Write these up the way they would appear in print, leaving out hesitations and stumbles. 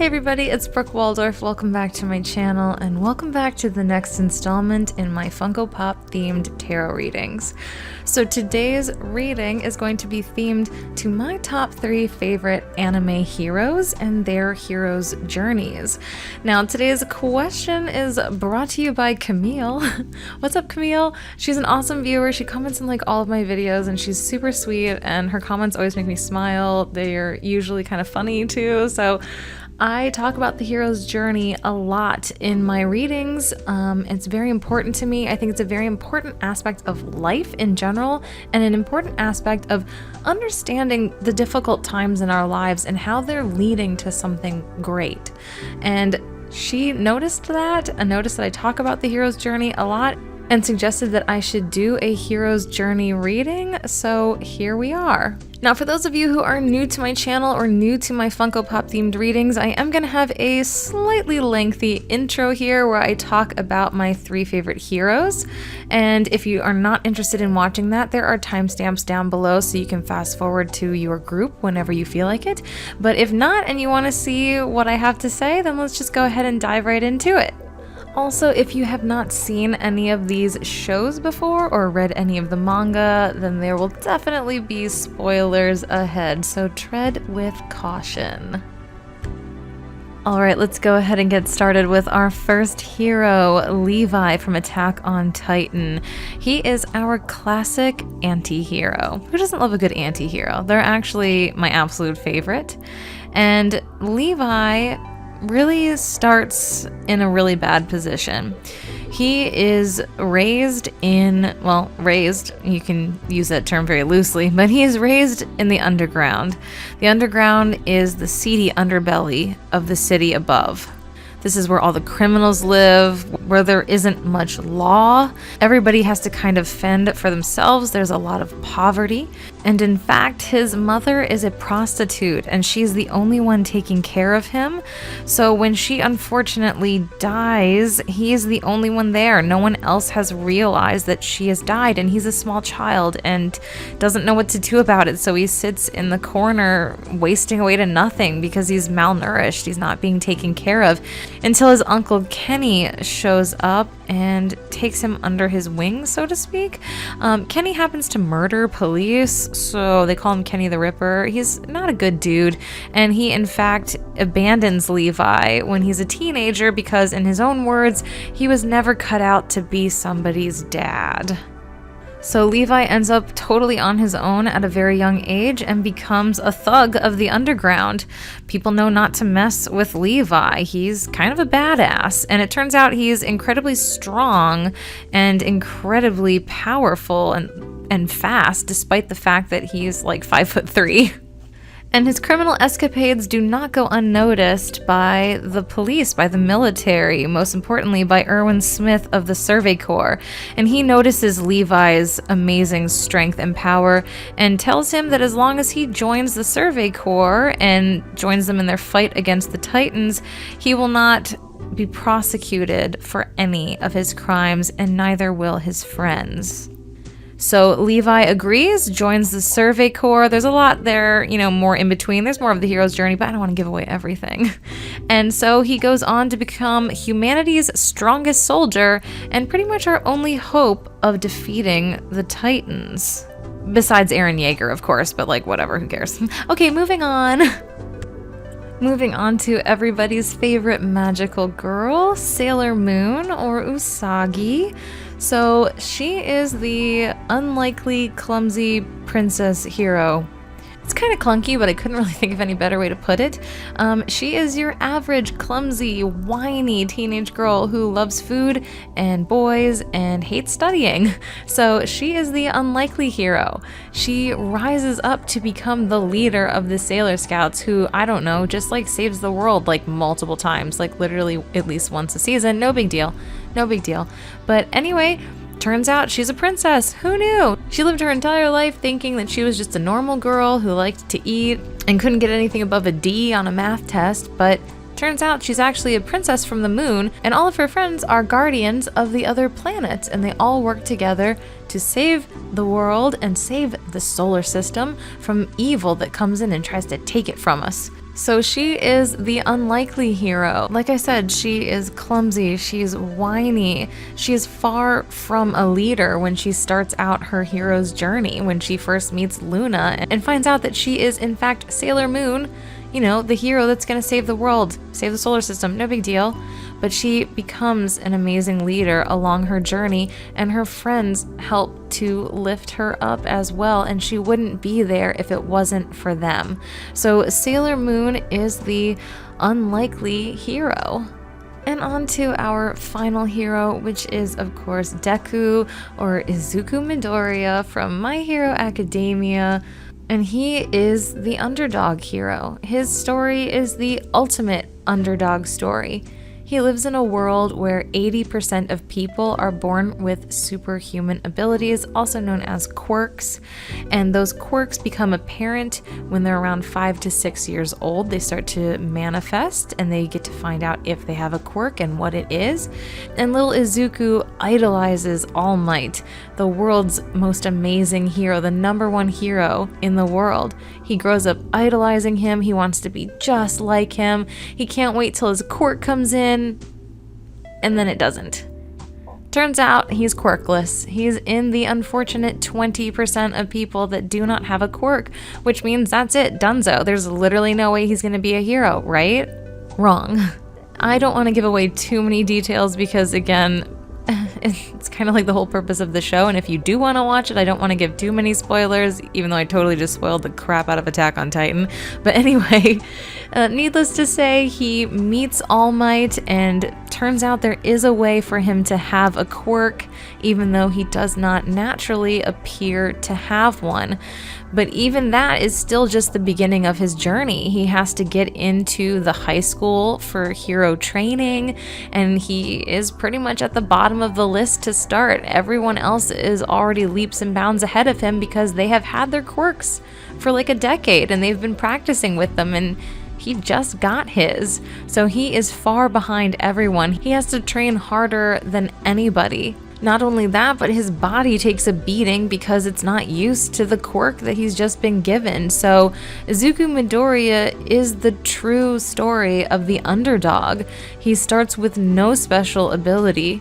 everybody, it's Brooke Waldorf. Welcome back to my channel and welcome back to the next installment in my Funko Pop themed tarot readings. So today's reading is going to be themed to my top 3 favorite anime heroes and their heroes' journeys. Now today's question is brought to you by Camille. What's up, Camille? She's an awesome viewer. She comments in like all of my videos and she's super sweet and her comments always make me smile. They're usually kind of funny too. So I talk about the hero's journey a lot in my readings. It's very important to me. I think it's a very important aspect of life in general and an important aspect of understanding the difficult times in our lives and how they're leading to something great. And she noticed that I talk about the hero's journey a lot and suggested that I should do a hero's journey reading, so here we are. Now, for those of you who are new to my channel or new to my Funko Pop themed readings, I am going to have a slightly lengthy intro here where I talk about my 3 favorite heroes. And if you are not interested in watching that, there are timestamps down below so you can fast forward to your group whenever you feel like it. But if not and you want to see what I have to say, then let's just go ahead and dive right into it. Also, if you have not seen any of these shows before or read any of the manga, then there will definitely be spoilers ahead, so tread with caution. Alright, let's go ahead and get started with our first hero, Levi from Attack on Titan. He is our classic anti-hero. Who doesn't love a good anti-hero? They're actually my absolute favorite. And Levi really starts in a really bad position. He is raised, you can use that term very loosely, but he is raised in the underground. The underground is the seedy underbelly of the city above. This is where all the criminals live, where there isn't much law. Everybody has to kind of fend for themselves. There's a lot of poverty. And in fact, his mother is a prostitute and she's the only one taking care of him. So when she unfortunately dies, he is the only one there. No one else has realized that she has died, and he's a small child and doesn't know what to do about it. So he sits in the corner wasting away to nothing because he's malnourished. He's not being taken care of, until his uncle Kenny shows up and takes him under his wing, so to speak. Kenny happens to murder police, so they call him Kenny the Ripper. He's not a good dude, and he in fact abandons Levi when he's a teenager because, in his own words, he was never cut out to be somebody's dad. So Levi ends up totally on his own at a very young age and becomes a thug of the underground. People know not to mess with Levi. He's kind of a badass, and it turns out he's incredibly strong and incredibly powerful and fast, despite the fact that he's like 5'3". And his criminal escapades do not go unnoticed by the police, by the military, most importantly by Erwin Smith of the Survey Corps. And he notices Levi's amazing strength and power and tells him that as long as he joins the Survey Corps and joins them in their fight against the Titans, he will not be prosecuted for any of his crimes, and neither will his friends. So Levi agrees, joins the Survey Corps. There's a lot there, more in between. There's more of the hero's journey, but I don't want to give away everything. And so he goes on to become humanity's strongest soldier and pretty much our only hope of defeating the Titans. Besides Eren Yeager, of course, but whatever, who cares? Okay, moving on. Moving on to everybody's favorite magical girl, Sailor Moon, or Usagi. So she is the unlikely, clumsy princess hero. It's kind of clunky, but I couldn't really think of any better way to put it. She is your average, clumsy, whiny teenage girl who loves food and boys and hates studying. So she is the unlikely hero. She rises up to become the leader of the Sailor Scouts, who, I don't know, just saves the world multiple times, literally at least once a season. No big deal. No big deal. But anyway, turns out she's a princess. Who knew? She lived her entire life thinking that she was just a normal girl who liked to eat and couldn't get anything above a D on a math test, but turns out she's actually a princess from the moon, and all of her friends are guardians of the other planets, and they all work together to save the world and save the solar system from evil that comes in and tries to take it from us. So she is the unlikely hero. Like I said, she is clumsy, she's whiny, she is far from a leader when she starts out her hero's journey, when she first meets Luna and finds out that she is in fact Sailor Moon, you know, the hero that's gonna save the world, save the solar system, no big deal. But she becomes an amazing leader along her journey, and her friends help to lift her up as well, and she wouldn't be there if it wasn't for them. So Sailor Moon is the unlikely hero. And on to our final hero, which is, of course, Deku, or Izuku Midoriya from My Hero Academia. And he is the underdog hero. His story is the ultimate underdog story. He lives in a world where 80% of people are born with superhuman abilities, also known as quirks, and those quirks become apparent when they're around 5 to 6 years old. They start to manifest, and they get to find out if they have a quirk and what it is. And little Izuku idolizes All Might, the world's most amazing hero, the #1 hero in the world. He grows up idolizing him. He wants to be just like him. He can't wait till his quirk comes in. And then it doesn't. Turns out he's quirkless. He's in the unfortunate 20% of people that do not have a quirk, which means that's it, dunzo. There's literally no way he's gonna be a hero, right? Wrong. I don't want to give away too many details because, again, it's kind of like the whole purpose of the show, and if you do want to watch it, I don't want to give too many spoilers, even though I totally just spoiled the crap out of Attack on Titan. But anyway, needless to say, he meets All Might, and turns out there is a way for him to have a quirk, even though he does not naturally appear to have one. But even that is still just the beginning of his journey. He has to get into the high school for hero training, and he is pretty much at the bottom of the list to start. Everyone else is already leaps and bounds ahead of him because they have had their quirks for like a decade, and they've been practicing with them, and he just got his. So he is far behind everyone. He has to train harder than anybody. Not only that, but his body takes a beating because it's not used to the quirk that he's just been given. So Izuku Midoriya is the true story of the underdog. He starts with no special ability.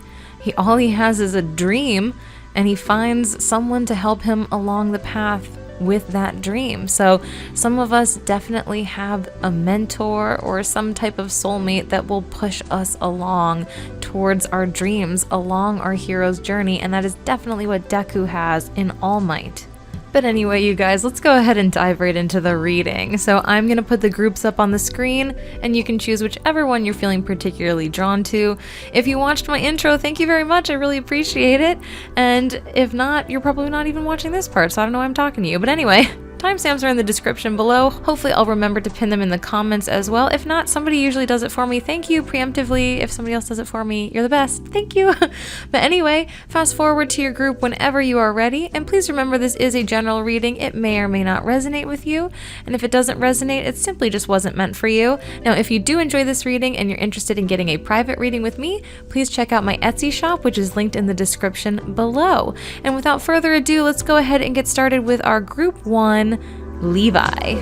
All he has is a dream, and he finds someone to help him along the path with that dream. So some of us definitely have a mentor or some type of soulmate that will push us along towards our dreams, along our hero's journey, and that is definitely what Deku has in All Might. But anyway, you guys, let's go ahead and dive right into the reading. So I'm going to put the groups up on the screen, and you can choose whichever one you're feeling particularly drawn to. If you watched my intro, thank you very much. I really appreciate it. And if not, you're probably not even watching this part, so I don't know why I'm talking to you. But anyway, timestamps are in the description below. Hopefully I'll remember to pin them in the comments as well. If not, somebody usually does it for me. Thank you preemptively. If somebody else does it for me, you're the best. Thank you. But anyway, fast forward to your group whenever you are ready. And please remember, this is a general reading. It may or may not resonate with you. And if it doesn't resonate, it simply just wasn't meant for you. Now, if you do enjoy this reading and you're interested in getting a private reading with me, please check out my Etsy shop, which is linked in the description below. And without further ado, let's go ahead and get started with our group 1, Levi.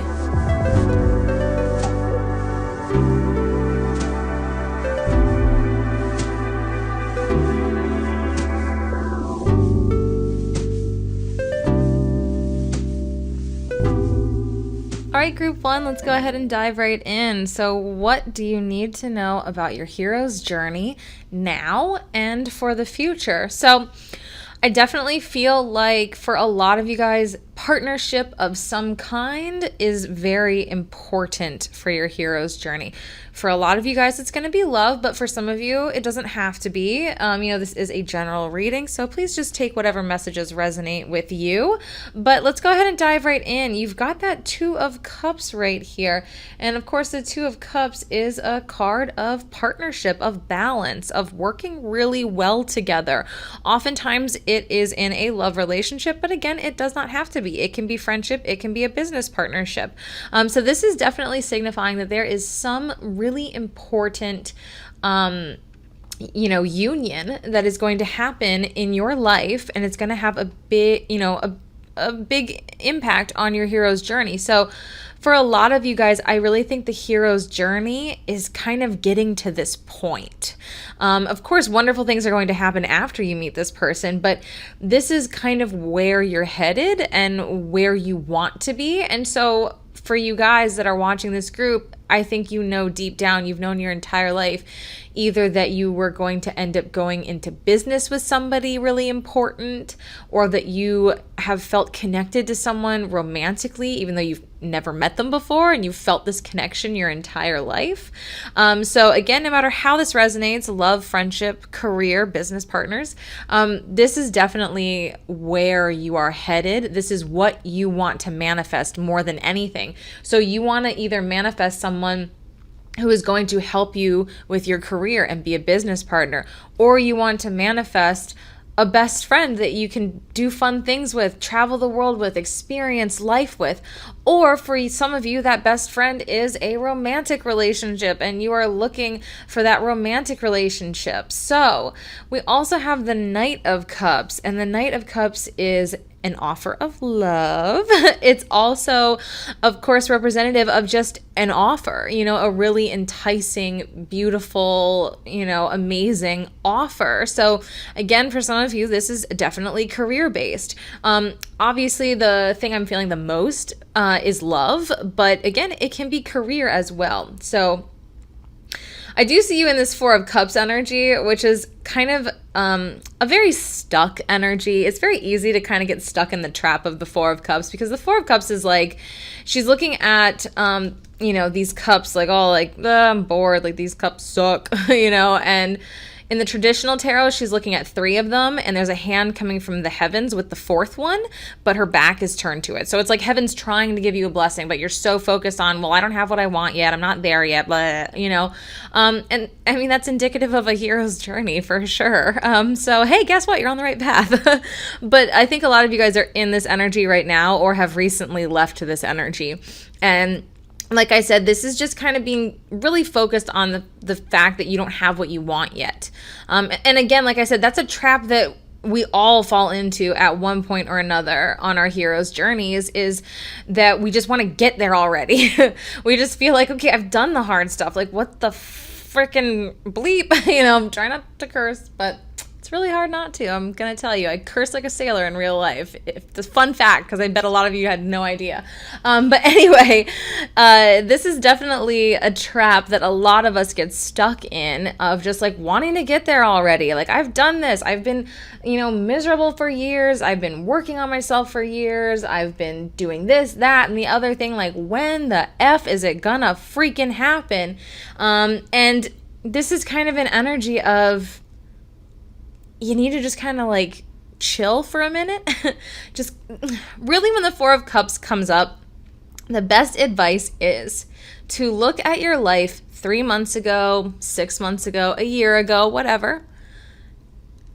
Alright, group 1, let's go ahead and dive right in. So what do you need to know about your hero's journey now and for the future? So I definitely feel like for a lot of you guys, partnership of some kind is very important for your hero's journey. For a lot of you guys, it's going to be love, but for some of you, it doesn't have to be. This is a general reading, so please just take whatever messages resonate with you. But let's go ahead and dive right in. You've got that 2 of Cups right here. And of course, the 2 of Cups is a card of partnership, of balance, of working really well together. Oftentimes, it is in a love relationship, but again, it does not have to be. It can be friendship, it can be a business partnership. So this is definitely signifying that there is some really important union that is going to happen in your life, and it's going to have a big, a big impact on your hero's journey. So for a lot of you guys, I really think the hero's journey is kind of getting to this point. Of course, wonderful things are going to happen after you meet this person, but this is kind of where you're headed and where you want to be. And so for you guys that are watching this group, I think you know deep down, you've known your entire life, either that you were going to end up going into business with somebody really important, or that you have felt connected to someone romantically, even though you've never met them before, and you've felt this connection your entire life. So again, no matter how this resonates, love, friendship, career, business partners, this is definitely where you are headed. This is what you want to manifest more than anything. So you want to either manifest someone who is going to help you with your career and be a business partner, or you want to manifest a best friend that you can do fun things with, travel the world with, experience life with. Or for some of you, that best friend is a romantic relationship and you are looking for that romantic relationship. So we also have the Knight of Cups, and the Knight of Cups is an offer of love. It's also, of course, representative of just an offer, a really enticing, beautiful, amazing offer. So again, for some of you, this is definitely career-based. Obviously, the thing I'm feeling the most is love, but again, it can be career as well. So I do see you in this Four of Cups energy, which is kind of a very stuck energy. It's very easy to kind of get stuck in the trap of the Four of Cups, because the Four of Cups is like, she's looking at, these cups like, oh, like, I'm bored, like these cups suck, and in the traditional tarot, she's looking at 3 of them, and there's a hand coming from the heavens with the 4th one, but her back is turned to it. So it's like heaven's trying to give you a blessing, but you're so focused on, well, I don't have what I want yet. I'm not there yet, blah, And I mean, that's indicative of a hero's journey for sure. So, hey, guess what? You're on the right path. But I think a lot of you guys are in this energy right now, or have recently left this energy. And like I said, this is just kind of being really focused on the fact that you don't have what you want yet. And again, like I said, that's a trap that we all fall into at one point or another on our hero's journeys, is that we just want to get there already. We just feel like, okay, I've done the hard stuff. Like, what the freaking bleep? I'm trying not to curse, but it's really hard not to. I'm going to tell you, I curse like a sailor in real life. It's a fun fact, because I bet a lot of you had no idea. But anyway, this is definitely a trap that a lot of us get stuck in, of just like wanting to get there already. Like, I've done this. I've been, miserable for years. I've been working on myself for years. I've been doing this, that, and the other thing. Like, when the F is it gonna freaking happen? And this is kind of an energy of, you need to just kind of like chill for a minute. Just really, when the Four of Cups comes up, the best advice is to look at your life 3 months ago, 6 months ago, a year ago, whatever.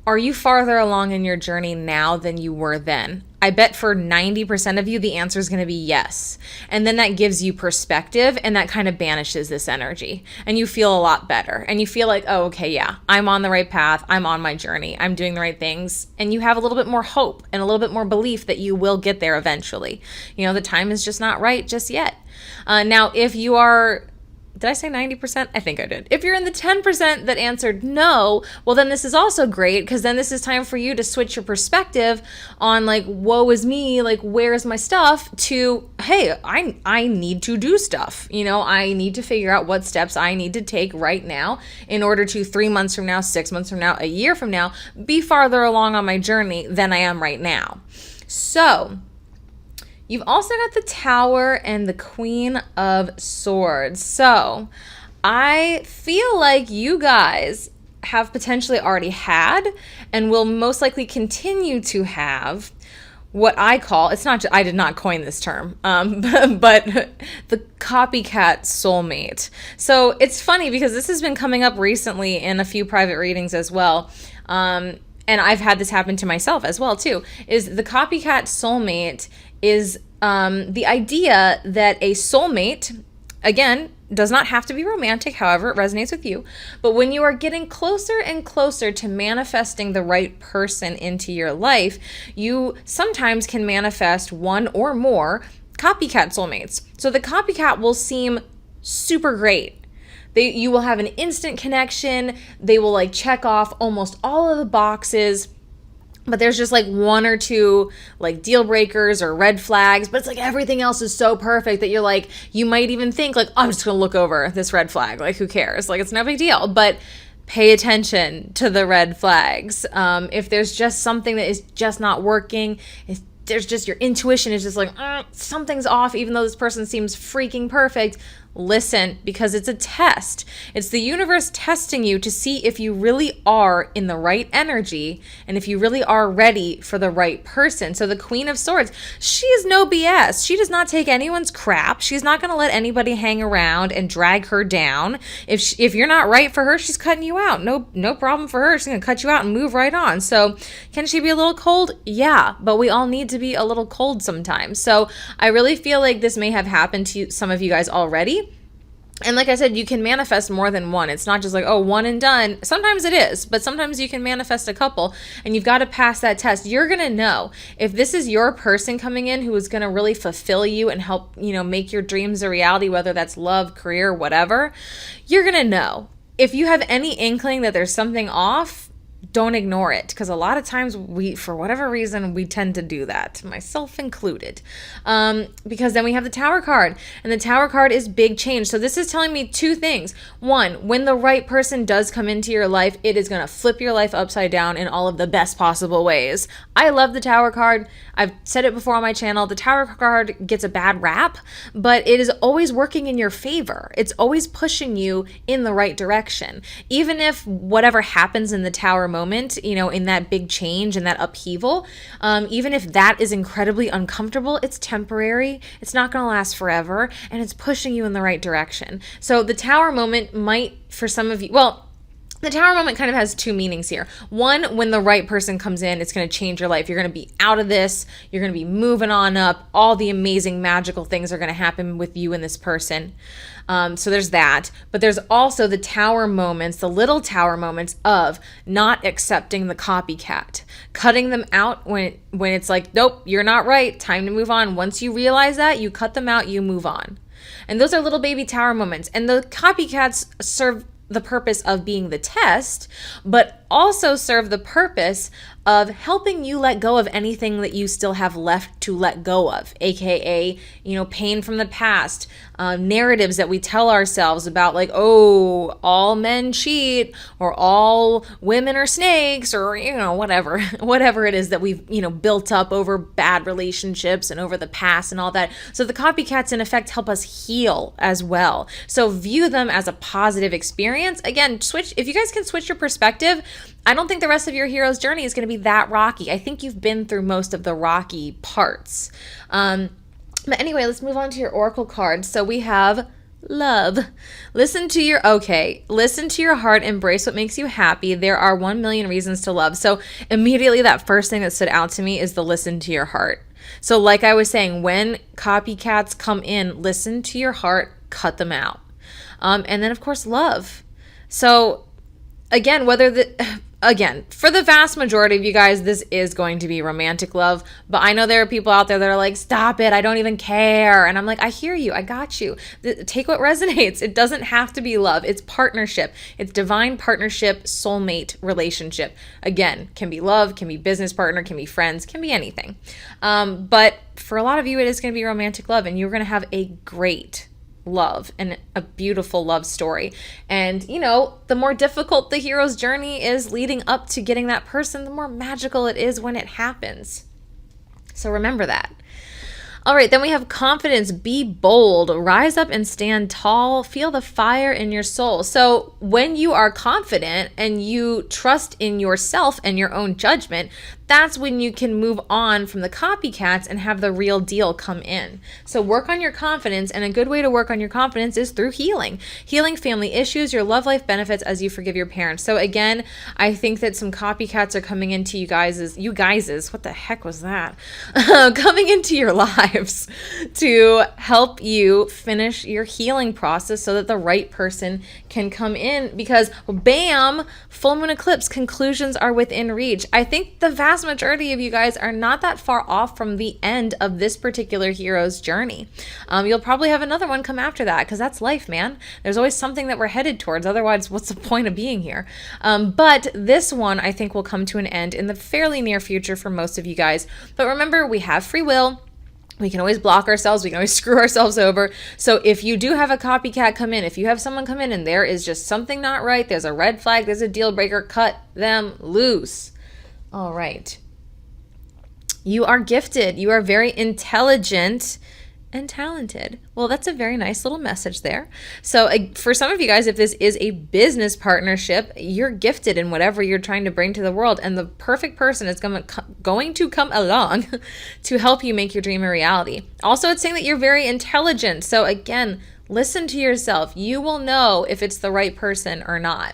Are you farther along in your journey now than you were then? I bet for 90% of you, the answer is going to be yes. And then that gives you perspective, and that kind of banishes this energy, and you feel a lot better. And you feel like, oh, okay, yeah, I'm on the right path. I'm on my journey. I'm doing the right things. And you have a little bit more hope and a little bit more belief that you will get there eventually. The time is just not right just yet. Now, if you are, did I say 90%? I think I did. If you're in the 10% that answered no, well, then this is also great, because then this is time for you to switch your perspective on like, woe is me, like, where's my stuff, to, hey, I need to do stuff. I need to figure out what steps I need to take right now in order to 3 months from now, 6 months from now, a year from now, be farther along on my journey than I am right now. So you've also got the Tower and the Queen of Swords. So I feel like you guys have potentially already had, and will most likely continue to have, what I call, it's not, I did not coin this term, but the copycat soulmate. So it's funny, because this has been coming up recently in a few private readings as well. And I've had this happen to myself as well too, is the copycat soulmate is the idea that a soulmate, again, does not have to be romantic, however it resonates with you. But when you are getting closer and closer to manifesting the right person into your life, you sometimes can manifest one or more copycat soulmates. So the copycat will seem super great. You will have an instant connection. They will like check off almost all of the boxes. But there's just like one or two like deal breakers or red flags, but it's like everything else is so perfect that you're like, you might even think like, I'm just gonna look over this red flag. Like, who cares? Like, it's no big deal. But pay attention to the red flags. If there's just something that is just not working, if there's just your intuition is just like, something's off, even though this person seems freaking perfect, listen, because it's a test. It's the universe testing you to see if you really are in the right energy and if you really are ready for the right person. So the Queen of Swords, she is no BS. She does not take anyone's crap. She's not going to let anybody hang around and drag her down. If you're not right for her, she's cutting you out. No problem for her. She's going to cut you out and move right on. So can she be a little cold? Yeah, but we all need to be a little cold sometimes. So I really feel like this may have happened to some of you guys already. And like I said, you can manifest more than one. It's not just like, oh, one and done. Sometimes it is, but sometimes you can manifest a couple, and you've got to pass that test. You're going to know if this is your person coming in who is going to really fulfill you and help, make your dreams a reality, whether that's love, career, whatever. You're going to know. If you have any inkling that there's something off, don't ignore it, because a lot of times for whatever reason, we tend to do that, myself included, because then we have the Tower card, and the Tower card is big change. So this is telling me two things. One, when the right person does come into your life, it is going to flip your life upside down in all of the best possible ways. I love the Tower card. I've said it before on my channel. The Tower card gets a bad rap, but it is always working in your favor. It's always pushing you in the right direction. Even if whatever happens in the Tower moment, in that big change and that upheaval, even if that is incredibly uncomfortable, it's temporary, it's not going to last forever, and it's pushing you in the right direction. So the Tower moment might, for some of you, the Tower moment kind of has two meanings here. One, when the right person comes in, it's going to change your life. You're going to be out of this. You're going to be moving on up. All the amazing magical things are going to happen with you and this person. So there's that. But there's also the Tower moments, the little Tower moments of not accepting the copycat, cutting them out when it's like, nope, you're not right. Time to move on. Once you realize that, you cut them out, you move on. And those are little baby Tower moments. And the copycats serve the purpose of being the test, but also serve the purpose of helping you let go of anything that you still have left to let go of, aka, pain from the past, narratives that we tell ourselves about, like, oh, all men cheat, or all women are snakes, or, whatever it is that we've, built up over bad relationships and over the past and all that. So the copycats, in effect, help us heal as well. So view them as a positive experience. Again, if you guys can switch your perspective, I don't think the rest of your hero's journey is going to be that rocky. I think you've been through most of the rocky parts. But anyway, let's move on to your oracle card. So we have love. Listen to your heart, embrace what makes you happy. There are 1 million reasons to love. So immediately that first thing that stood out to me is the listen to your heart. So like I was saying, when copycats come in, listen to your heart, cut them out. And then of course, love. So again, for the vast majority of you guys, this is going to be romantic love. But I know there are people out there that are like, stop it, I don't even care. And I'm like, I hear you, I got you. Take what resonates. It doesn't have to be love. It's partnership. It's divine partnership, soulmate relationship. Again, can be love, can be business partner, can be friends, can be anything. But for a lot of you, it is going to be romantic love, and you're going to have a great love and a beautiful love story. And the more difficult the hero's journey is leading up to getting that person, the more magical it is when it happens. So remember that. All right, then we have confidence. Be bold, rise up and stand tall, feel the fire in your soul. So when you are confident and you trust in yourself and your own judgment, that's when you can move on from the copycats and have the real deal come in. So work on your confidence, and a good way to work on your confidence is through healing. Healing family issues, your love life benefits as you forgive your parents. So again, I think that some copycats are coming into you guys' what the heck was that? Coming into your lives to help you finish your healing process so that the right person can come in, because bam, full moon eclipse, conclusions are within reach. I think the vast majority of you guys are not that far off from the end of this particular hero's journey. You'll probably have another one come after that, because that's life, man. There's always something that we're headed towards. Otherwise, what's the point of being here? But this one, I think, will come to an end in the fairly near future for most of you guys. But remember, we have free will. We can always block ourselves. We can always screw ourselves over. So if you do have a copycat come in, if you have someone come in and there is just something not right, there's a red flag, there's a deal breaker, cut them loose. All right. You are gifted. You are very intelligent and talented. Well, that's a very nice little message there. So for some of you guys, if this is a business partnership, you're gifted in whatever you're trying to bring to the world, and the perfect person is going to come along to help you make your dream a reality. Also, it's saying that you're very intelligent. So again, listen to yourself. You will know if it's the right person or not.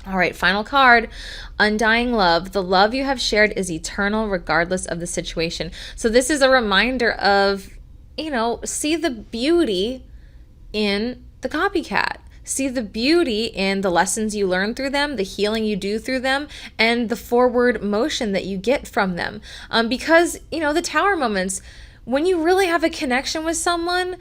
All right, final card, undying love. The love you have shared is eternal regardless of the situation. So this is a reminder of, see the beauty in the copycat. See the beauty in the lessons you learn through them, the healing you do through them, and the forward motion that you get from them. Because, the tower moments, when you really have a connection with someone,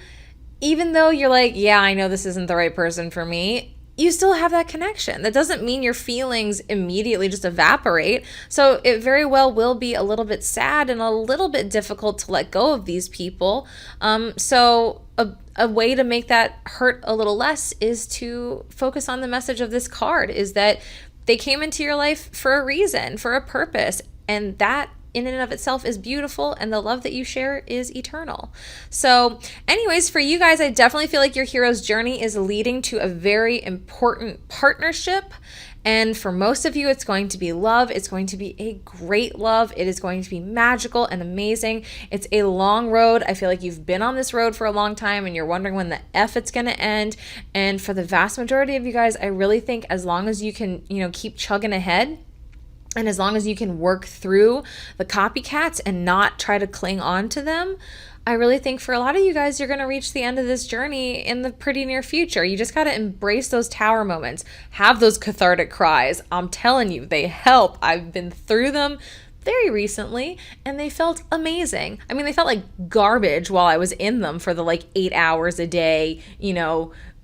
even though you're like, yeah, I know this isn't the right person for me, you still have that connection. That doesn't mean your feelings immediately just evaporate. So it very well will be a little bit sad and a little bit difficult to let go of these people. So a way to make that hurt a little less is to focus on the message of this card, is that they came into your life for a reason, for a purpose, and that in and of itself is beautiful, and the love that you share is eternal. So anyways, for you guys, I definitely feel like your hero's journey is leading to a very important partnership. And for most of you, it's going to be love. It's going to be a great love. It is going to be magical and amazing. It's a long road. I feel like you've been on this road for a long time and you're wondering when the F it's going to end. And for the vast majority of you guys, I really think as long as you can, keep chugging ahead, and as long as you can work through the copycats and not try to cling on to them, I really think for a lot of you guys, you're going to reach the end of this journey in the pretty near future. You just got to embrace those tower moments. Have those cathartic cries. I'm telling you, they help. I've been through them very recently, and they felt amazing. I mean, they felt like garbage while I was in them for the 8 hours a day,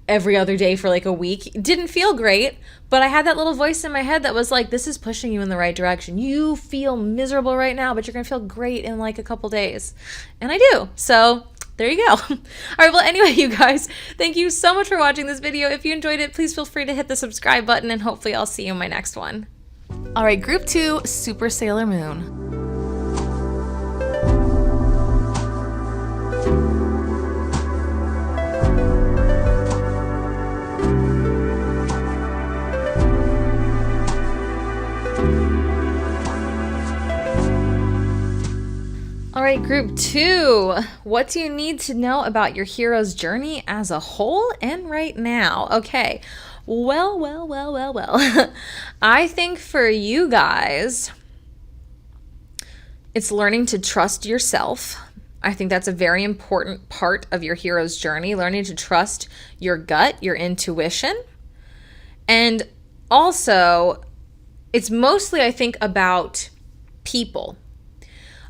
every other day for a week. It didn't feel great, but I had that little voice in my head that was like, this is pushing you in the right direction. You feel miserable right now, but you're going to feel great in a couple days. And I do. So there you go. All right. Well, anyway, you guys, thank you so much for watching this video. If you enjoyed it, please feel free to hit the subscribe button, and hopefully I'll see you in my next one. All right. Group 2, Super Sailor Moon. All right, group 2, what do you need to know about your hero's journey as a whole and right now? Okay, well. I think for you guys, it's learning to trust yourself. I think that's a very important part of your hero's journey, learning to trust your gut, your intuition. And also, it's mostly, I think, about people,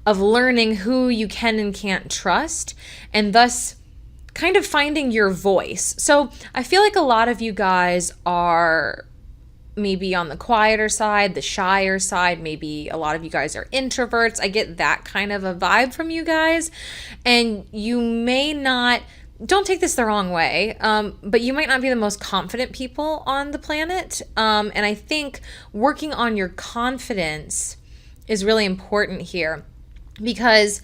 of learning who you can and can't trust, and thus kind of finding your voice. So I feel like a lot of you guys are maybe on the quieter side, the shyer side. Maybe a lot of you guys are introverts. I get that kind of a vibe from you guys. And you may not, don't take this the wrong way, but you might not be the most confident people on the planet. And I think working on your confidence is really important here, because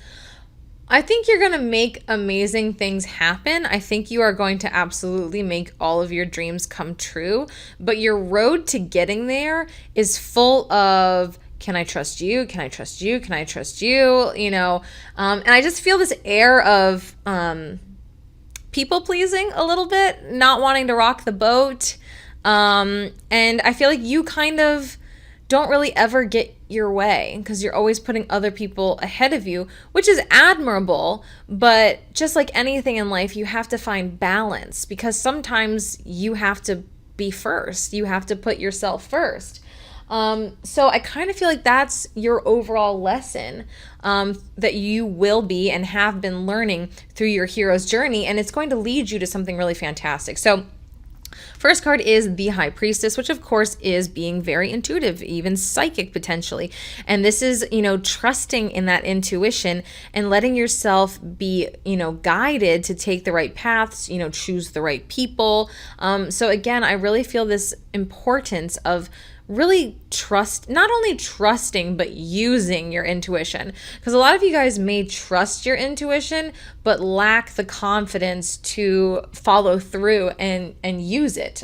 I think you're going to make amazing things happen. I think you are going to absolutely make all of your dreams come true, but your road to getting there is full of can I trust you? Can I trust you? Can I trust you? You know, and I just feel this air of people pleasing a little bit, not wanting to rock the boat. And I feel like you kind of don't really ever get your way because you're always putting other people ahead of you, which is admirable. But just like anything in life, you have to find balance because sometimes you have to be first. You have to put yourself first. So I kind of feel like that's your overall lesson that you will be and have been learning through your hero's journey. And it's going to lead you to something really fantastic. So first card is the High Priestess, which of course is being very intuitive, even psychic potentially. And this is, you know, trusting in that intuition and letting yourself be, you know, guided to take the right paths, you know, choose the right people. So again, I really feel this importance of really not only trusting, but using your intuition. Because a lot of you guys may trust your intuition, but lack the confidence to follow through and use it.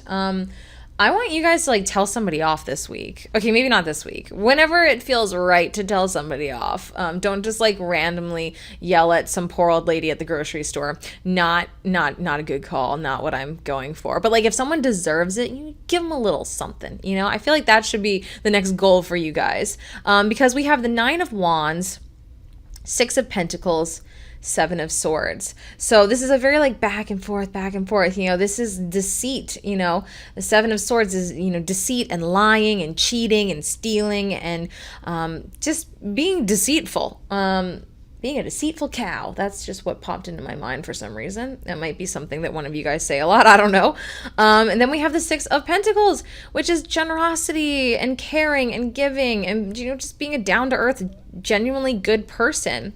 I want you guys to like tell somebody off this week. Okay, maybe not this week. Whenever it feels right to tell somebody off. Don't just like randomly yell at some poor old lady at the grocery store. Not a good call. Not what I'm going for. But like if someone deserves it, you give them a little something. You know, I feel like that should be the next goal for you guys. Because we have the 9 of Wands, 6 of Pentacles, 7 of Swords. So this is a very like back and forth, you know, this is deceit, you know, the 7 of Swords is, you know, deceit and lying and cheating and stealing and just being deceitful, being a deceitful cow. That's just what popped into my mind for some reason. That might be something that one of you guys say a lot. I don't know. And then we have the 6 of Pentacles, which is generosity and caring and giving and, you know, just being a down-to-earth, genuinely good person.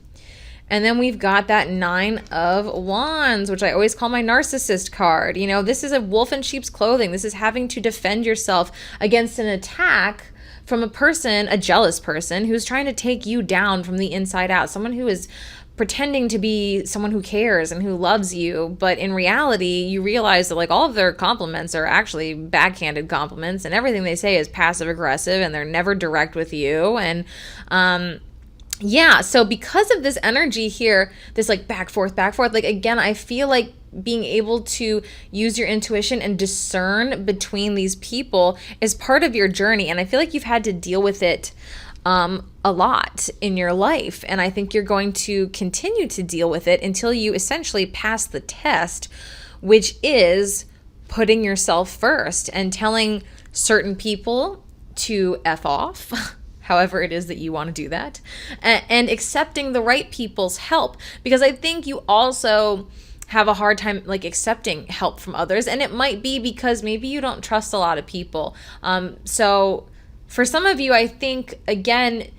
And then we've got that 9 of Wands, which I always call my narcissist card. You know, this is a wolf in sheep's clothing. This is having to defend yourself against an attack from a person, a jealous person, who's trying to take you down from the inside out. Someone who is pretending to be someone who cares and who loves you. But in reality, you realize that like all of their compliments are actually backhanded compliments and everything they say is passive aggressive and they're never direct with you. And, yeah, so because of this energy here, this like back forth, like again, I feel like being able to use your intuition and discern between these people is part of your journey. And I feel like you've had to deal with it a lot in your life. And I think you're going to continue to deal with it until you essentially pass the test, which is putting yourself first and telling certain people to F off. However it is that you want to do that, and accepting the right people's help, because I think you also have a hard time like accepting help from others, and it might be because maybe you don't trust a lot of people. So for some of you, I think, again,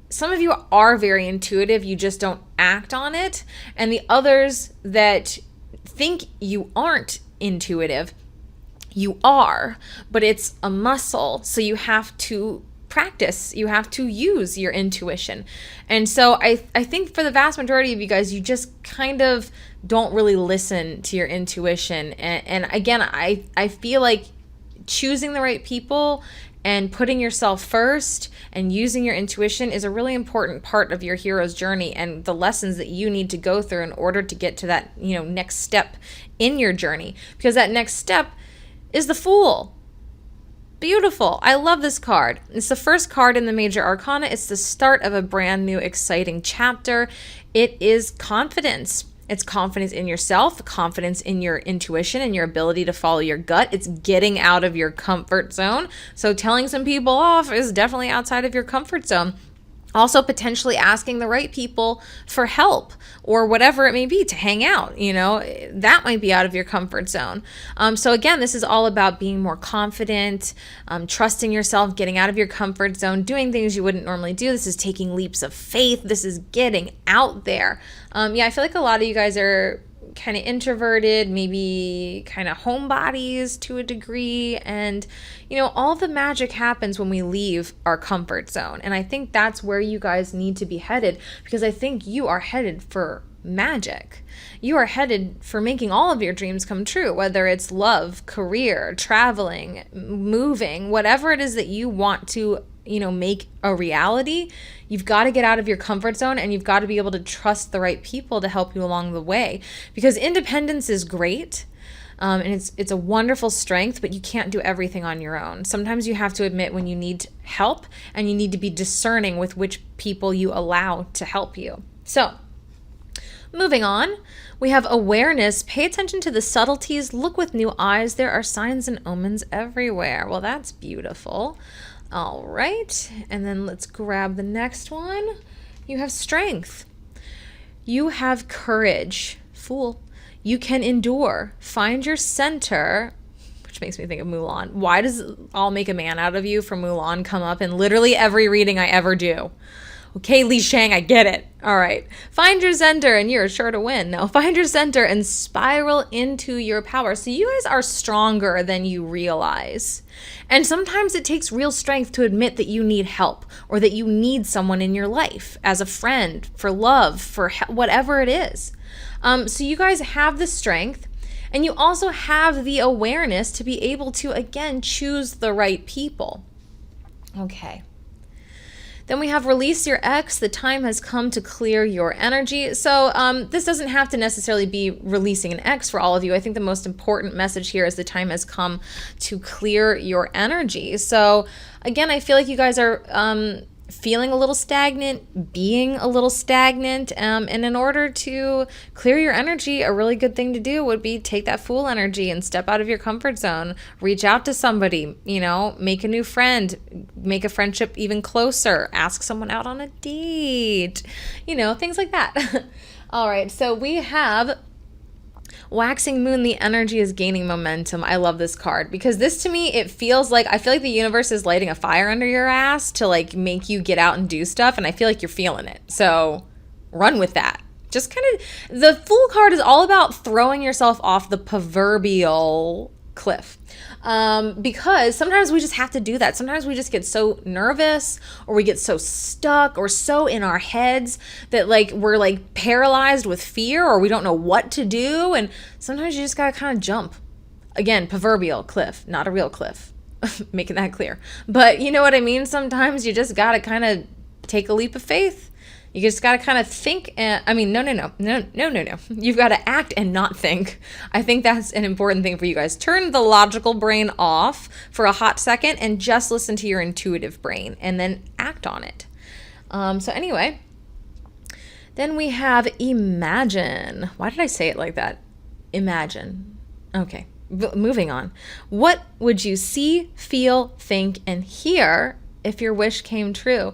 some of you are very intuitive, you just don't act on it, and the others that think you aren't intuitive, you are, but it's a muscle, so you have to practice, you have to use your intuition. And so I think for the vast majority of you guys, you just kind of don't really listen to your intuition. And again, I feel like choosing the right people and putting yourself first and using your intuition is a really important part of your hero's journey and the lessons that you need to go through in order to get to that, you know, next step in your journey. Because that next step is the Fool. Beautiful. I love this card. It's the first card in the Major Arcana. It's the start of a brand new, exciting chapter. It is confidence. It's confidence in yourself, confidence in your intuition and your ability to follow your gut. It's getting out of your comfort zone. So telling some people off is definitely outside of your comfort zone. Also potentially asking the right people for help or whatever it may be to hang out, you know, that might be out of your comfort zone. So again, this is all about being more confident, trusting yourself, getting out of your comfort zone, doing things you wouldn't normally do. This is taking leaps of faith. This is getting out there. Yeah, I feel like a lot of you guys are kind of introverted, maybe kind of homebodies to a degree. And, you know, all the magic happens when we leave our comfort zone. And I think that's where you guys need to be headed, because I think you are headed for magic. You are headed for making all of your dreams come true, whether it's love, career, traveling, moving, whatever it is that you want to make a reality, you've got to get out of your comfort zone, and you've got to be able to trust the right people to help you along the way. Because independence is great. And it's a wonderful strength, but you can't do everything on your own. Sometimes you have to admit when you need help, and you need to be discerning with which people you allow to help you. So, moving on, we have awareness. Pay attention to the subtleties. Look with new eyes. There are signs and omens everywhere. Well, that's beautiful. All right. And then let's grab the next one. You have strength. You have courage. Fool. You can endure. Find your center, which makes me think of Mulan. Why does "I'll make a man out of you" from Mulan come up in literally every reading I ever do? Okay, Li Shang, I get it. All right. Find your center and you're sure to win. No, find your center and spiral into your power. So you guys are stronger than you realize. And sometimes it takes real strength to admit that you need help, or that you need someone in your life as a friend, for love, for whatever it is. So you guys have the strength, and you also have the awareness to be able to, again, choose the right people. Okay. Then we have release your ex. The time has come to clear your energy. So this doesn't have to necessarily be releasing an ex for all of you. I think the most important message here is the time has come to clear your energy. So again, I feel like you guys are feeling a little stagnant, being a little stagnant. And in order to clear your energy, a really good thing to do would be take that Fool energy and step out of your comfort zone. Reach out to somebody, make a new friend, make a friendship even closer, ask someone out on a date, things like that. All right, so we have Waxing Moon. The energy is gaining momentum. I love this card because this, to me, I feel like the universe is lighting a fire under your ass to make you get out and do stuff. And I feel like you're feeling it. So run with that. Just the Fool card is all about throwing yourself off the proverbial cliff. Because sometimes we just have to do that. Sometimes we just get so nervous, or we get so stuck, or so in our heads that we're paralyzed with fear, or we don't know what to do. And sometimes you just gotta kind of jump. Again, proverbial cliff, not a real cliff. Making that clear. But you know what I mean? Sometimes you just gotta kind of take a leap of faith. You just got to kind of think. No. You've got to act and not think. I think that's an important thing for you guys. Turn the logical brain off for a hot second and just listen to your intuitive brain and then act on it. So anyway, then we have imagine. Why did I say it like that? Imagine. Okay, moving on. What would you see, feel, think, and hear if your wish came true?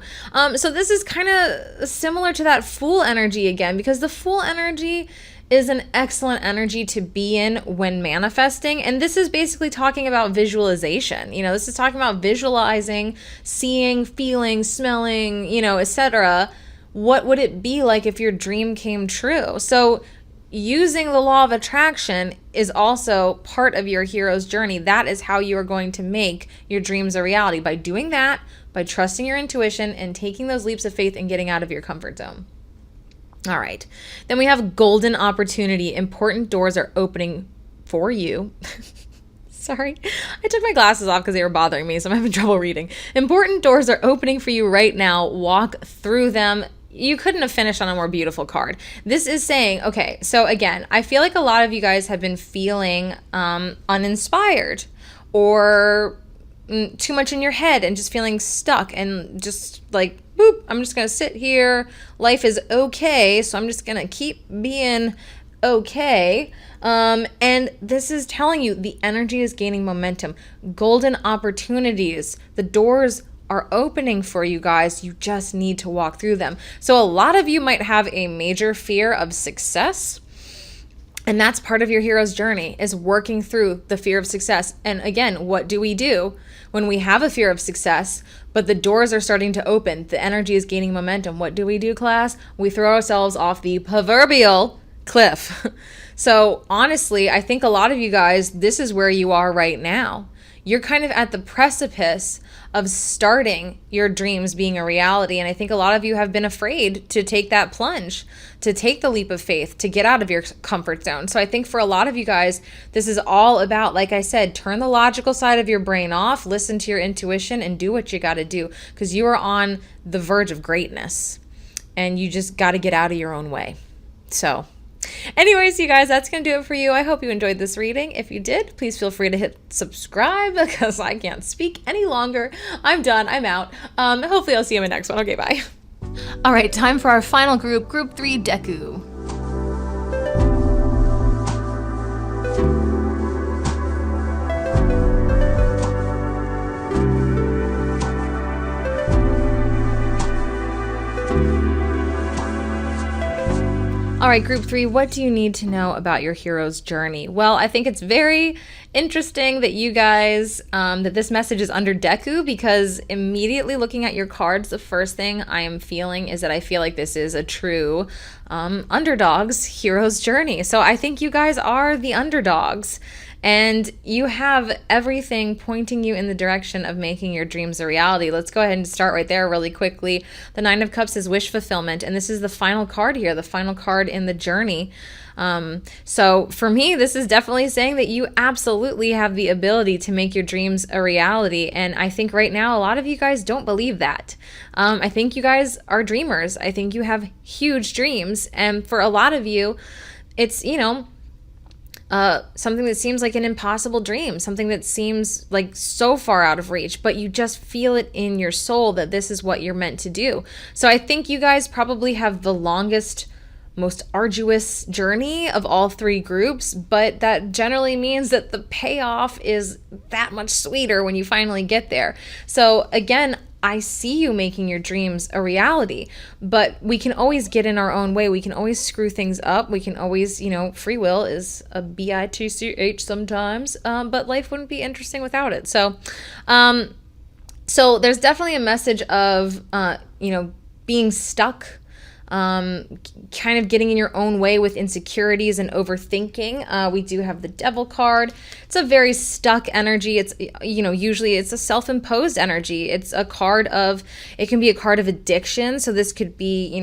So this is kind of similar to that Fool energy again, because the Fool energy is an excellent energy to be in when manifesting. And this is basically talking about visualization. This is talking about visualizing, seeing, feeling, smelling, etc. What would it be like if your dream came true? So using the law of attraction is also part of your hero's journey. That is how you are going to make your dreams a reality. By doing that, by trusting your intuition and taking those leaps of faith and getting out of your comfort zone. All right. Then we have golden opportunity. Important doors are opening for you. Sorry. I took my glasses off because they were bothering me, so I'm having trouble reading. Important doors are opening for you right now. Walk through them. You couldn't have finished on a more beautiful card. This is saying, okay, so again, I feel like a lot of you guys have been feeling uninspired, or too much in your head and just feeling stuck and just boop, I'm just going to sit here. Life is okay, so I'm just going to keep being okay. And this is telling you the energy is gaining momentum. Golden opportunities. The doors are opening for you guys. You just need to walk through them. So a lot of you might have a major fear of success. And that's part of your hero's journey, is working through the fear of success. And again, what do we do when we have a fear of success, but the doors are starting to open? The energy is gaining momentum. What do we do, class? We throw ourselves off the proverbial cliff. So honestly, I think a lot of you guys, this is where you are right now. you're kind of at the precipice of starting your dreams being a reality. And I think a lot of you have been afraid to take that plunge, to take the leap of faith, to get out of your comfort zone. So I think for a lot of you guys, this is all about, like I said, turn the logical side of your brain off, listen to your intuition, and do what you got to do, because you are on the verge of greatness and you just got to get out of your own way. So anyways, you guys, that's going to do it for you. I hope you enjoyed this reading. If you did, please feel free to hit subscribe, because I can't speak any longer. I'm done. I'm out. Hopefully I'll see you in my next one. Okay, bye. All right, time for our final group, Group 3, Deku. All right, Group 3, what do you need to know about your hero's journey? Well, I think it's very interesting that you guys, that this message is under Deku, because immediately looking at your cards, the first thing I am feeling is that I feel like this is a true underdog's hero's journey. So I think you guys are the underdogs. And you have everything pointing you in the direction of making your dreams a reality. Let's go ahead and start right there really quickly. The Nine of Cups is wish fulfillment, and this is the final card here, the final card in the journey. So for me, this is definitely saying that you absolutely have the ability to make your dreams a reality. And I think right now, a lot of you guys don't believe that. I think you guys are dreamers. I think you have huge dreams. And for a lot of you, it's, something that seems like an impossible dream, something that seems like so far out of reach, but you just feel it in your soul that this is what you're meant to do. So I think you guys probably have the longest, most arduous journey of all three groups, but that generally means that the payoff is that much sweeter when you finally get there. So again, I see you making your dreams a reality, but we can always get in our own way. We can always screw things up. We can always, free will is a bitch sometimes, but life wouldn't be interesting without it. So there's definitely a message of, being stuck, kind of getting in your own way with insecurities and overthinking. We do have the Devil card. It's a very stuck energy. It's, usually it's a self-imposed energy. It's a card of, it can be a card of addiction. So this could be,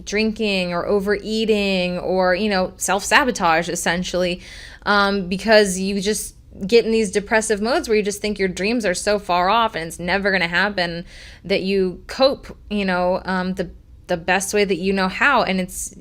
drinking or overeating or, self-sabotage essentially, because you just get in these depressive modes where you just think your dreams are so far off and it's never going to happen, that you cope, the best way that you know how, and it's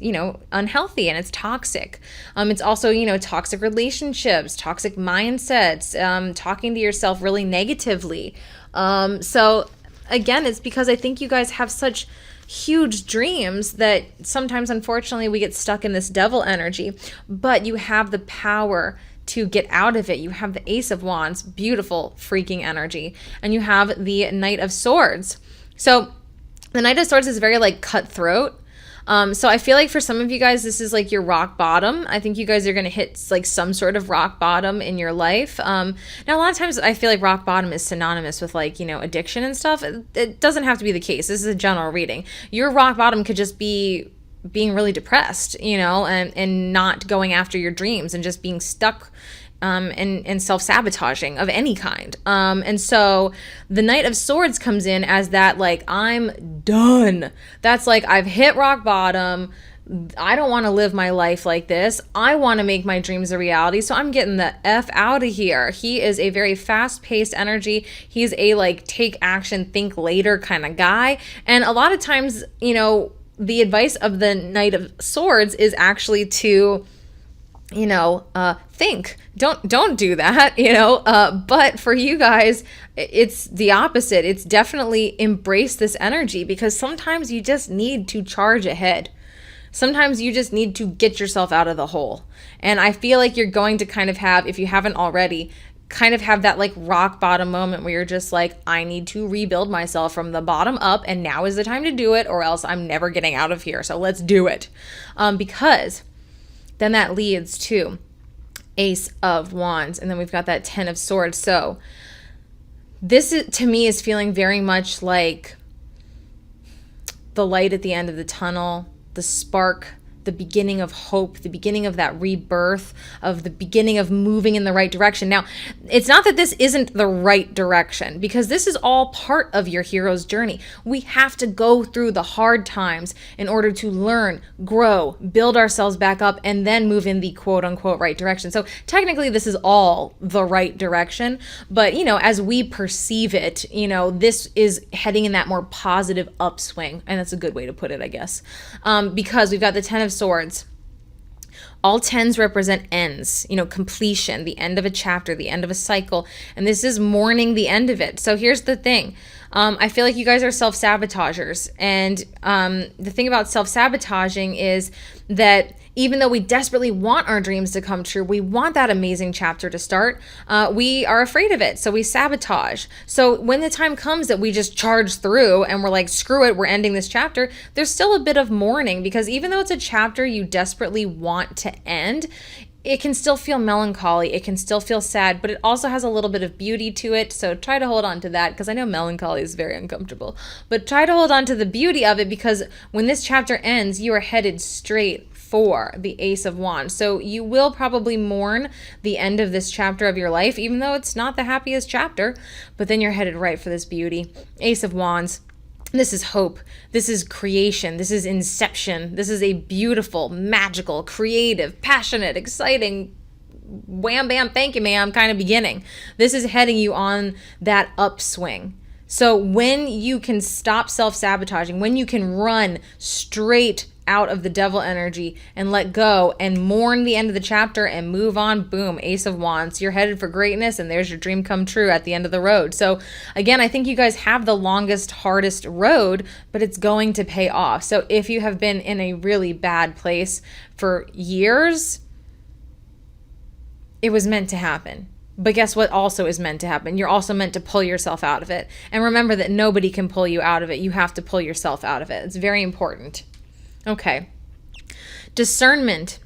unhealthy and it's toxic. It's also toxic relationships, toxic mindsets, talking to yourself really negatively. So again, it's because I think you guys have such huge dreams that sometimes unfortunately we get stuck in this devil energy, but you have the power to get out of it. You have the Ace of Wands, beautiful freaking energy, and you have the Knight of Swords. So the Knight of Swords is very cutthroat. So I feel like for some of you guys, this is like your rock bottom. I think you guys are going to hit some sort of rock bottom in your life. Now, a lot of times I feel like rock bottom is synonymous with addiction and stuff. It doesn't have to be the case. This is a general reading. Your rock bottom could just be being really depressed, and not going after your dreams and just being stuck and self-sabotaging of any kind. And so the Knight of Swords comes in as that, I'm done. That's I've hit rock bottom. I don't want to live my life like this. I want to make my dreams a reality. So I'm getting the F out of here. He is a very fast-paced energy. He's a take action, think later kind of guy. And a lot of times, the advice of the Knight of Swords is actually to think. Don't do that, but for you guys, it's the opposite. It's definitely embrace this energy, because sometimes you just need to charge ahead. Sometimes you just need to get yourself out of the hole. And I feel like you're going to kind of have, if you haven't already, kind of have that rock bottom moment where you're just I need to rebuild myself from the bottom up, and now is the time to do it, or else I'm never getting out of here. So let's do it. Because then that leads to Ace of Wands, and then we've got that Ten of Swords. So this to me is feeling very much like the light at the end of the tunnel, the spark the beginning of hope, the beginning of that rebirth, of the beginning of moving in the right direction. Now, it's not that this isn't the right direction, because this is all part of your hero's journey. We have to go through the hard times in order to learn, grow, build ourselves back up, and then move in the quote unquote right direction. So technically this is all the right direction, but as we perceive it, this is heading in that more positive upswing. And that's a good way to put it, I guess. Because we've got the Ten of Swords. All tens represent ends, completion, the end of a chapter, the end of a cycle. And this is mourning the end of it. So here's the thing. I feel like you guys are self-sabotagers. And the thing about self-sabotaging is that even though we desperately want our dreams to come true, we want that amazing chapter to start, we are afraid of it. So we sabotage. So when the time comes that we just charge through and we're like, screw it, we're ending this chapter, there's still a bit of mourning, because even though it's a chapter you desperately want to end, it can still feel melancholy. It can still feel sad, but it also has a little bit of beauty to it. So try to hold on to that, because I know melancholy is very uncomfortable, but try to hold on to the beauty of it, because when this chapter ends, you are headed straight for the Ace of Wands. So you will probably mourn the end of this chapter of your life, even though it's not the happiest chapter, but then you're headed right for this beauty. Ace of Wands. This is hope. This is creation. This is inception. This is a beautiful, magical, creative, passionate, exciting, wham, bam, thank you, ma'am, kind of beginning. This is heading you on that upswing. So when you can stop self-sabotaging, when you can run straight out of the devil energy and let go and mourn the end of the chapter and move on, boom, Ace of Wands, you're headed for greatness, and there's your dream come true at the end of the road. So again, I think you guys have the longest, hardest road, but it's going to pay off. So if you have been in a really bad place for years, it was meant to happen. But guess what also is meant to happen? You're also meant to pull yourself out of it. And remember that nobody can pull you out of it. You have to pull yourself out of it. It's very important. Okay. Discernment.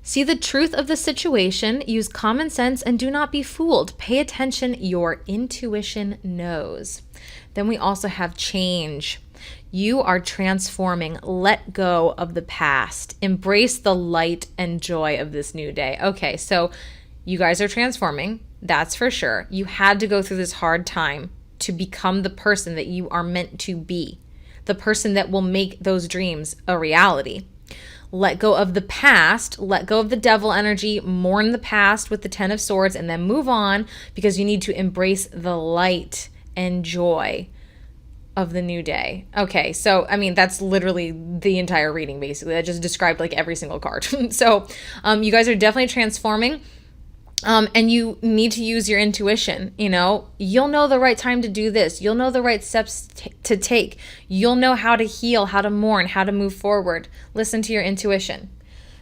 See the truth of the situation, use common sense, and do not be fooled. Pay attention, your intuition knows. Then we also have change. You are transforming. Let go of the past. Embrace the light and joy of this new day. Okay, so you guys are transforming, that's for sure. You had to go through this hard time to become the person that you are meant to be, the person that will make those dreams a reality. Let go of the past, let go of the devil energy, mourn the past with the Ten of Swords, and then move on, because you need to embrace the light and joy of the new day. Okay, so I mean, that's literally the entire reading, basically. I just described like every single card. So you guys are definitely transforming. And you need to use your intuition. You'll know the right time to do this. You'll know the right steps to take. You'll know how to heal, how to mourn, how to move forward. Listen to your intuition.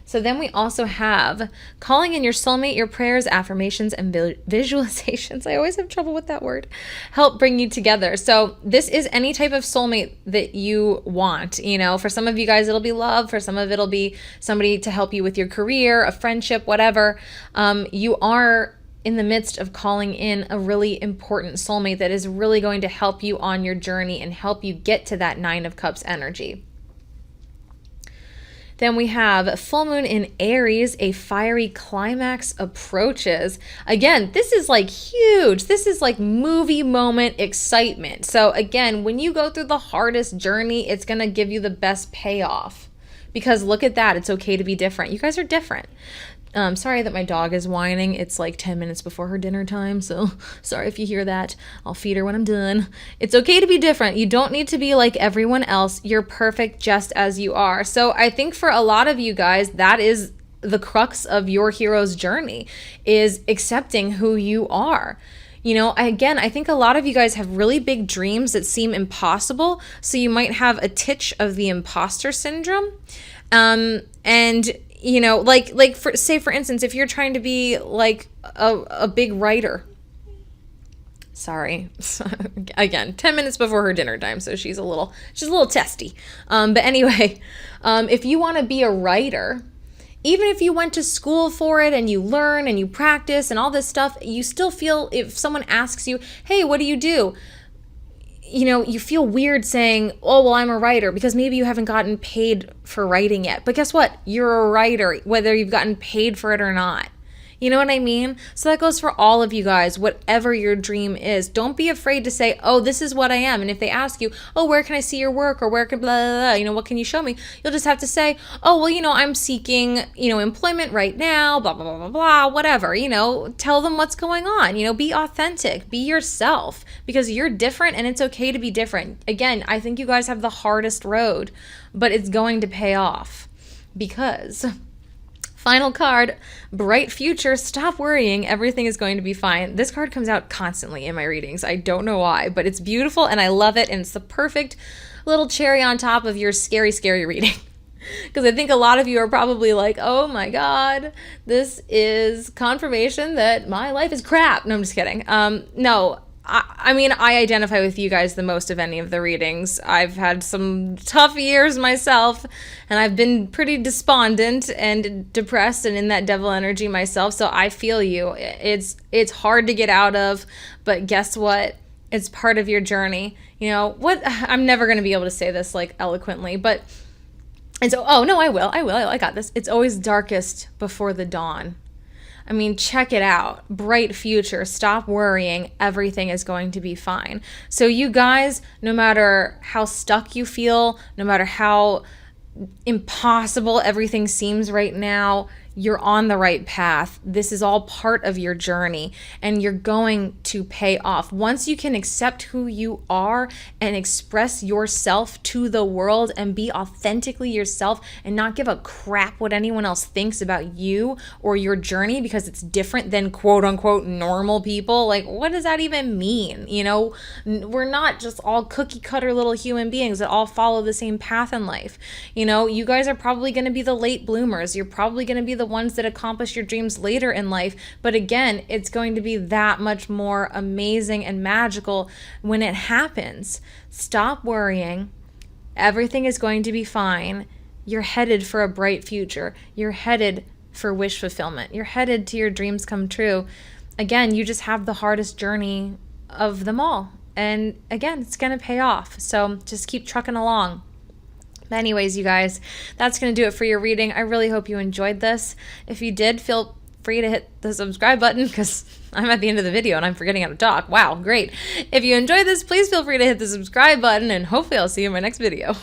So then we also have calling in your soulmate. Your prayers, affirmations, and visualizations, I always have trouble with that word, help bring you together. So this is any type of soulmate that you want. For some of you guys, it'll be love. For some of it'll be somebody to help you with your career, a friendship, whatever. You are in the midst of calling in a really important soulmate that is really going to help you on your journey and help you get to that Nine of Cups energy. Then we have full moon in Aries, a fiery climax approaches. Again, this is like huge. This is like movie moment excitement. So again, when you go through the hardest journey, it's going to give you the best payoff, because look at that. It's okay to be different. You guys are different. Sorry that my dog is whining. It's like 10 minutes before her dinner time, so sorry if you hear that. I'll feed her when I'm done. It's okay to be different. You don't need to be like everyone else. You're perfect just as you are. So I think for a lot of you guys, that is the crux of your hero's journey, is accepting who you are. Again, I think a lot of you guys have really big dreams that seem impossible, so you might have a titch of the imposter syndrome. For instance, if you're trying to be like a big writer, sorry, again, 10 minutes before her dinner time, so she's a little testy. But anyway, if you want to be a writer, even if you went to school for it and you learn and you practice and all this stuff, you still feel, if someone asks you, hey, what do? you feel weird saying, oh, well, I'm a writer, because maybe you haven't gotten paid for writing yet. But guess what? You're a writer, whether you've gotten paid for it or not. You know what I mean? So that goes for all of you guys, whatever your dream is. Don't be afraid to say, oh, this is what I am. And if they ask you, oh, where can I see your work? Or where can blah, blah, blah, what can you show me? You'll just have to say, oh, well, I'm seeking, employment right now, blah, blah, blah, blah, blah, whatever. Tell them what's going on. Be authentic, be yourself, because you're different and it's okay to be different. Again, I think you guys have the hardest road, but it's going to pay off because... Final card, bright future, stop worrying, everything is going to be fine. This card comes out constantly in my readings. I don't know why, but it's beautiful and I love it, and it's the perfect little cherry on top of your scary, scary reading. Because I think a lot of you are probably like, oh my God, this is confirmation that my life is crap. No, I'm just kidding. No. I mean, I identify with you guys the most of any of the readings. I've had some tough years myself, and I've been pretty despondent and depressed and in that devil energy myself, so I feel you. It's hard to get out of, but guess what? It's part of your journey. I'm never going to be able to say this like eloquently, but I got this. It's always darkest before the dawn. I mean, check it out. Bright future. Stop worrying. Everything is going to be fine. So you guys, no matter how stuck you feel, no matter how impossible everything seems right now, you're on the right path. This is all part of your journey, and you're going to pay off. Once you can accept who you are and express yourself to the world and be authentically yourself and not give a crap what anyone else thinks about you or your journey because it's different than quote unquote normal people. Like, what does that even mean? We're not just all cookie cutter little human beings that all follow the same path in life. You guys are probably going to be the late bloomers. You're probably going to be the ones that accomplish your dreams later in life. But again, it's going to be that much more amazing and magical when it happens. Stop worrying. Everything is going to be fine. You're headed for a bright future. You're headed for wish fulfillment. You're headed to your dreams come true. Again, you just have the hardest journey of them all. And again, it's going to pay off. So just keep trucking along. But anyways, you guys, that's going to do it for your reading. I really hope you enjoyed this. If you did, feel free to hit the subscribe button because I'm at the end of the video and I'm forgetting how to talk. Wow, great. If you enjoyed this, please feel free to hit the subscribe button, and hopefully I'll see you in my next video.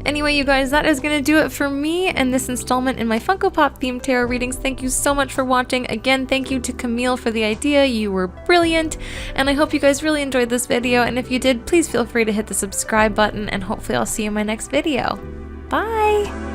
Anyway, you guys, that is going to do it for me and this installment in my Funko Pop themed tarot readings. Thank you so much for watching. Again, thank you to Camille for the idea. You were brilliant, and I hope you guys really enjoyed this video. And if you did, please feel free to hit the subscribe button, and hopefully I'll see you in my next video. Bye!